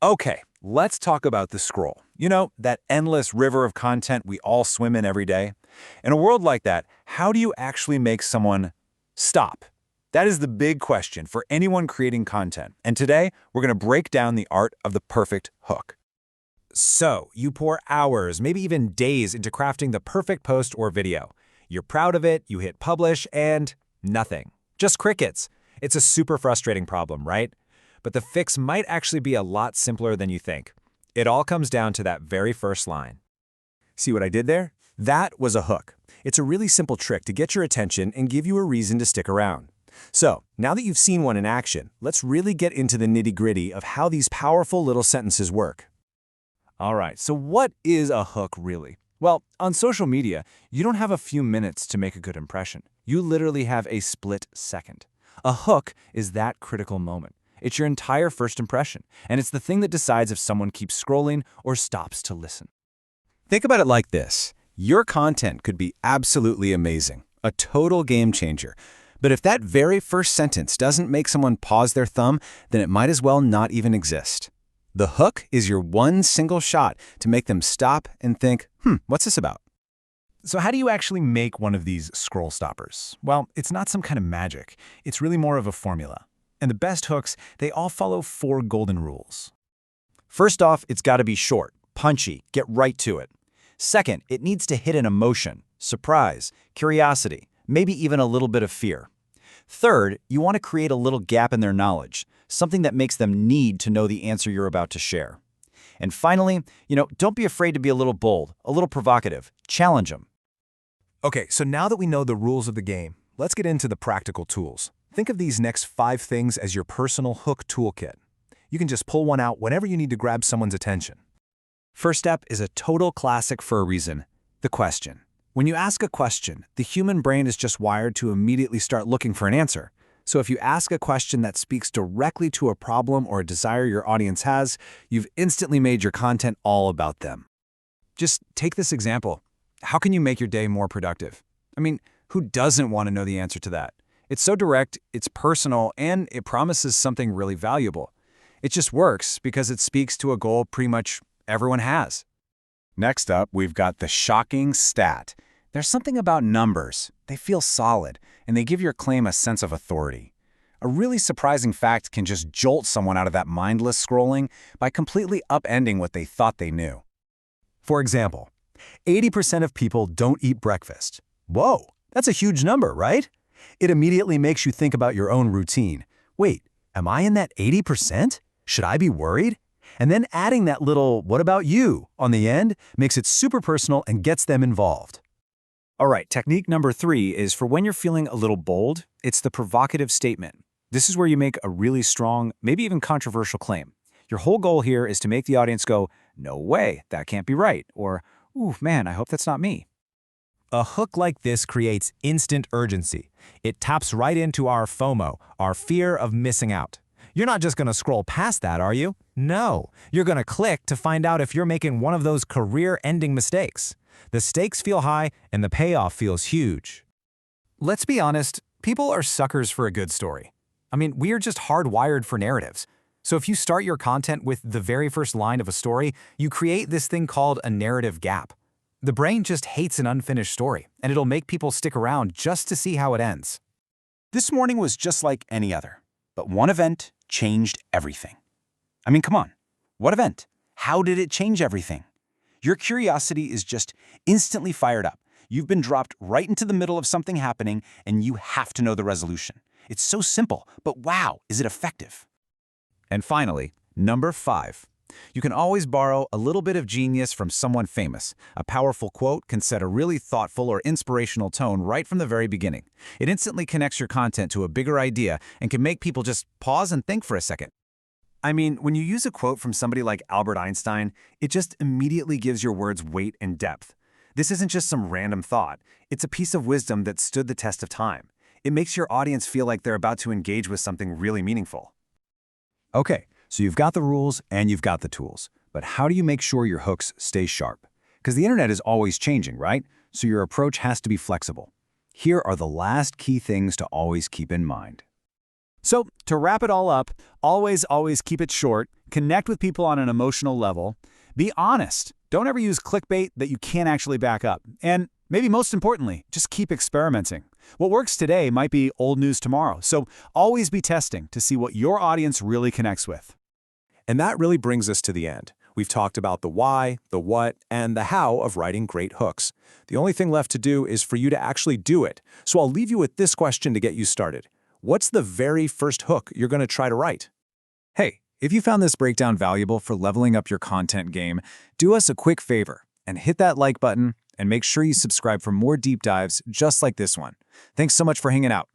Okay, let's talk about the scroll. You know, that endless river of content we all swim in every day? In a world like that, how do you actually make someone stop? That is the big question for anyone creating content. And today, we're going to break down the art of the perfect hook. So, you pour hours, maybe even days into crafting the perfect post or video. You're proud of it, you hit publish, and nothing. Just crickets. It's a super frustrating problem, right? But the fix might actually be a lot simpler than you think. It all comes down to that very first line. See what I did there? That was a hook. It's a really simple trick to get your attention and give you a reason to stick around. So, now that you've seen one in action, let's really get into the nitty-gritty of how these powerful little sentences work. All right, so what is a hook really? Well, on social media, you don't have a few minutes to make a good impression. You literally have a split second. A hook is that critical moment. It's your entire first impression, and it's the thing that decides if someone keeps scrolling or stops to listen. Think about it like this. Your content could be absolutely amazing, a total game changer. But if that very first sentence doesn't make someone pause their thumb, then it might as well not even exist. The hook is your one single shot to make them stop and think, what's this about? So how do you actually make one of these scroll stoppers? Well, it's not some kind of magic. It's really more of a formula. And the best hooks, they all follow 4 golden rules. First off, it's got to be short, punchy, get right to it. Second, it needs to hit an emotion, surprise, curiosity, maybe even a little bit of fear. Third, you want to create a little gap in their knowledge, something that makes them need to know the answer you're about to share. And finally, don't be afraid to be a little bold, a little provocative. Challenge them. Okay, so now that we know the rules of the game, let's get into the practical tools. Think of these next 5 things as your personal hook toolkit. You can just pull one out whenever you need to grab someone's attention. First step is a total classic for a reason, the question. When you ask a question, the human brain is just wired to immediately start looking for an answer. So if you ask a question that speaks directly to a problem or a desire your audience has, you've instantly made your content all about them. Just take this example. How can you make your day more productive? I mean, who doesn't want to know the answer to that? It's so direct, it's personal, and it promises something really valuable. It just works because it speaks to a goal pretty much everyone has. Next up, we've got the shocking stat. There's something about numbers. They feel solid, and they give your claim a sense of authority. A really surprising fact can just jolt someone out of that mindless scrolling by completely upending what they thought they knew. For example, 80% of people don't eat breakfast. Whoa, that's a huge number, right? It immediately makes you think about your own routine. Wait, am I in that 80%? Should I be worried? And then adding that little "what about you" on the end makes it super personal and gets them involved. All right, technique number 3 is for when you're feeling a little bold, it's the provocative statement. This is where you make a really strong, maybe even controversial claim. Your whole goal here is to make the audience go, "No way, that can't be right," or "Ooh, man, I hope that's not me." A hook like this creates instant urgency. It taps right into our FOMO, our fear of missing out. You're not just going to scroll past that, are you? No, you're going to click to find out if you're making one of those career-ending mistakes. The stakes feel high and the payoff feels huge. Let's be honest, people are suckers for a good story. I mean, we are just hardwired for narratives. So if you start your content with the very first line of a story, you create this thing called a narrative gap. The brain just hates an unfinished story, and it'll make people stick around just to see how it ends. This morning was just like any other, but one event changed everything. I mean, come on. What event? How did it change everything? Your curiosity is just instantly fired up. You've been dropped right into the middle of something happening, and you have to know the resolution. It's so simple, but wow, is it effective? And finally, number 5. You can always borrow a little bit of genius from someone famous. A powerful quote can set a really thoughtful or inspirational tone right from the very beginning. It instantly connects your content to a bigger idea and can make people just pause and think for a second. I mean, when you use a quote from somebody like Albert Einstein, it just immediately gives your words weight and depth. This isn't just some random thought. It's a piece of wisdom that stood the test of time. It makes your audience feel like they're about to engage with something really meaningful. Okay, so you've got the rules and you've got the tools. But how do you make sure your hooks stay sharp? Because the internet is always changing, right? So your approach has to be flexible. Here are the last key things to always keep in mind. So, to wrap it all up, always keep it short, connect with people on an emotional level, be honest. Don't ever use clickbait that you can't actually back up. And maybe most importantly, just keep experimenting. What works today might be old news tomorrow, so always be testing to see what your audience really connects with. And that really brings us to the end. We've talked about the why, the what, and the how of writing great hooks. The only thing left to do is for you to actually do it. So I'll leave you with this question to get you started. What's the very first hook you're going to try to write? Hey, if you found this breakdown valuable for leveling up your content game, do us a quick favor and hit that like button and make sure you subscribe for more deep dives just like this one. Thanks so much for hanging out.